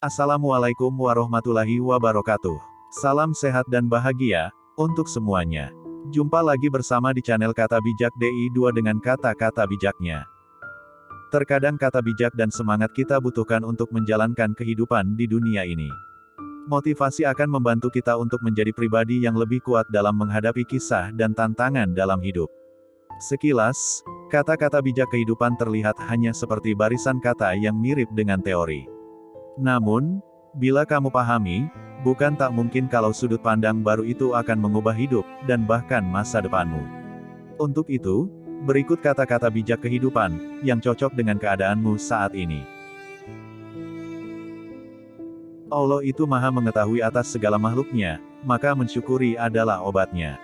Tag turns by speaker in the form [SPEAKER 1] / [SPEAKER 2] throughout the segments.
[SPEAKER 1] Assalamualaikum warahmatullahi wabarakatuh. Salam sehat dan bahagia untuk semuanya. Jumpa lagi bersama di channel Kata Bijak DI2 dengan kata-kata bijaknya. Terkadang kata bijak dan semangat kita butuhkan untuk menjalankan kehidupan di dunia ini. Motivasi akan membantu kita untuk menjadi pribadi yang lebih kuat dalam menghadapi kisah dan tantangan dalam hidup. Sekilas, kata-kata bijak kehidupan terlihat hanya seperti barisan kata yang mirip dengan teori. Namun, bila kamu pahami, bukan tak mungkin kalau sudut pandang baru itu akan mengubah hidup, dan bahkan masa depanmu. Untuk itu, berikut kata-kata bijak kehidupan, yang cocok dengan keadaanmu saat ini. Allah itu maha mengetahui atas segala makhluknya, maka mensyukuri adalah obatnya.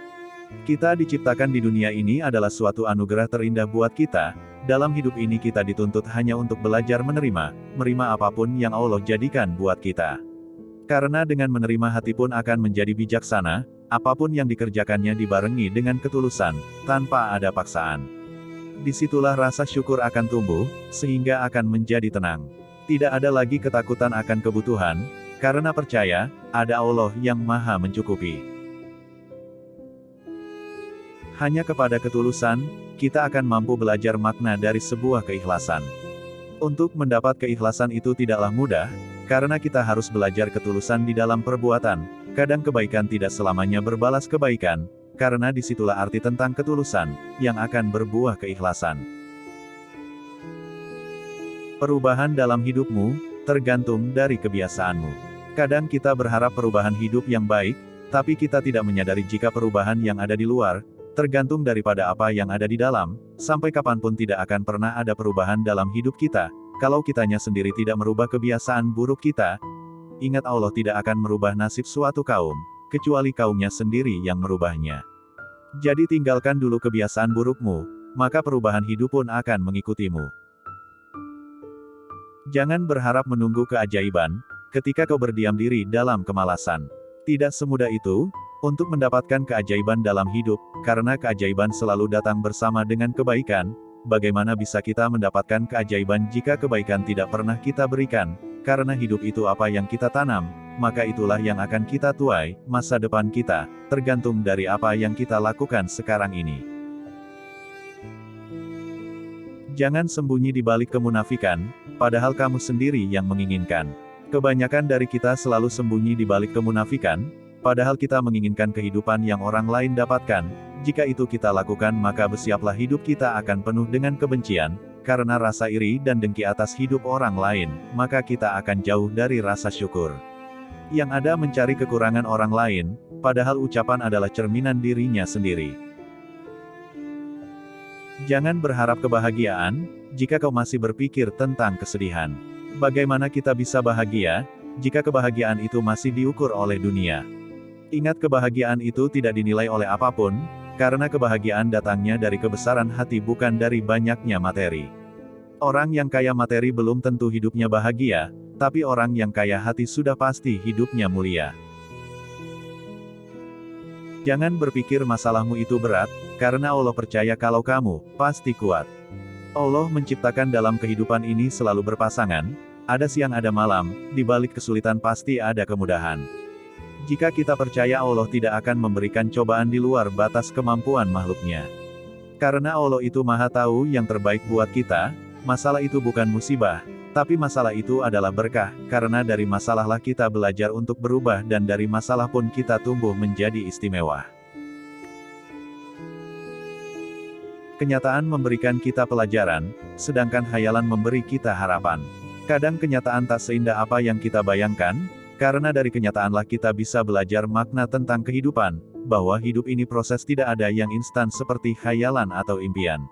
[SPEAKER 1] Kita diciptakan di dunia ini adalah suatu anugerah terindah buat kita. Dalam hidup ini kita dituntut hanya untuk belajar menerima apapun yang Allah jadikan buat kita. Karena dengan menerima hati pun akan menjadi bijaksana, apapun yang dikerjakannya dibarengi dengan ketulusan, tanpa ada paksaan. Disitulah rasa syukur akan tumbuh, sehingga akan menjadi tenang. Tidak ada lagi ketakutan akan kebutuhan, karena percaya, ada Allah yang maha mencukupi. Hanya kepada ketulusan, kita akan mampu belajar makna dari sebuah keikhlasan. Untuk mendapat keikhlasan itu tidaklah mudah, karena kita harus belajar ketulusan di dalam perbuatan. Kadang kebaikan tidak selamanya berbalas kebaikan, karena disitulah arti tentang ketulusan, yang akan berbuah keikhlasan. Perubahan dalam hidupmu, tergantung dari kebiasaanmu. Kadang kita berharap perubahan hidup yang baik, tapi kita tidak menyadari jika perubahan yang ada di luar, tergantung daripada apa yang ada di dalam, sampai kapanpun tidak akan pernah ada perubahan dalam hidup kita, kalau kitanya sendiri tidak merubah kebiasaan buruk kita. Ingat Allah tidak akan merubah nasib suatu kaum, kecuali kaumnya sendiri yang merubahnya. Jadi tinggalkan dulu kebiasaan burukmu, maka perubahan hidup pun akan mengikutimu. Jangan berharap menunggu keajaiban, ketika kau berdiam diri dalam kemalasan. Tidak semudah itu, untuk mendapatkan keajaiban dalam hidup, karena keajaiban selalu datang bersama dengan kebaikan. Bagaimana bisa kita mendapatkan keajaiban jika kebaikan tidak pernah kita berikan? Karena hidup itu apa yang kita tanam, maka itulah yang akan kita tuai. Masa depan kita, tergantung dari apa yang kita lakukan sekarang ini. Jangan sembunyi di balik kemunafikan, padahal kamu sendiri yang menginginkan. Kebanyakan dari kita selalu sembunyi di balik kemunafikan, padahal kita menginginkan kehidupan yang orang lain dapatkan. Jika itu kita lakukan maka bersiaplah hidup kita akan penuh dengan kebencian, karena rasa iri dan dengki atas hidup orang lain, maka kita akan jauh dari rasa syukur. Yang ada mencari kekurangan orang lain, padahal ucapan adalah cerminan dirinya sendiri. Jangan berharap kebahagiaan, jika kau masih berpikir tentang kesedihan. Bagaimana kita bisa bahagia, jika kebahagiaan itu masih diukur oleh dunia? Ingat kebahagiaan itu tidak dinilai oleh apapun, karena kebahagiaan datangnya dari kebesaran hati bukan dari banyaknya materi. Orang yang kaya materi belum tentu hidupnya bahagia, tapi orang yang kaya hati sudah pasti hidupnya mulia. Jangan berpikir masalahmu itu berat, karena Allah percaya kalau kamu pasti kuat. Allah menciptakan dalam kehidupan ini selalu berpasangan, ada siang ada malam, di balik kesulitan pasti ada kemudahan. Jika kita percaya Allah tidak akan memberikan cobaan di luar batas kemampuan makhluknya. Karena Allah itu maha tahu yang terbaik buat kita, masalah itu bukan musibah, tapi masalah itu adalah berkah, karena dari masalahlah kita belajar untuk berubah dan dari masalah pun kita tumbuh menjadi istimewa. Kenyataan memberikan kita pelajaran, sedangkan khayalan memberi kita harapan. Kadang kenyataan tak seindah apa yang kita bayangkan, karena dari kenyataanlah kita bisa belajar makna tentang kehidupan, bahwa hidup ini proses tidak ada yang instan seperti khayalan atau impian.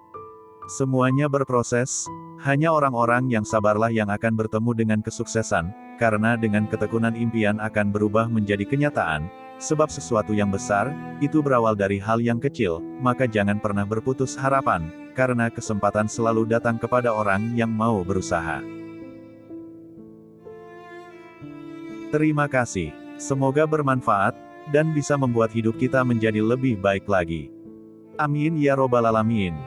[SPEAKER 1] Semuanya berproses, hanya orang-orang yang sabarlah yang akan bertemu dengan kesuksesan, karena dengan ketekunan impian akan berubah menjadi kenyataan, sebab sesuatu yang besar, itu berawal dari hal yang kecil, maka jangan pernah berputus harapan, karena kesempatan selalu datang kepada orang yang mau berusaha. Terima kasih. Semoga bermanfaat, dan bisa membuat hidup kita menjadi lebih baik lagi. Amin ya robbal alamin.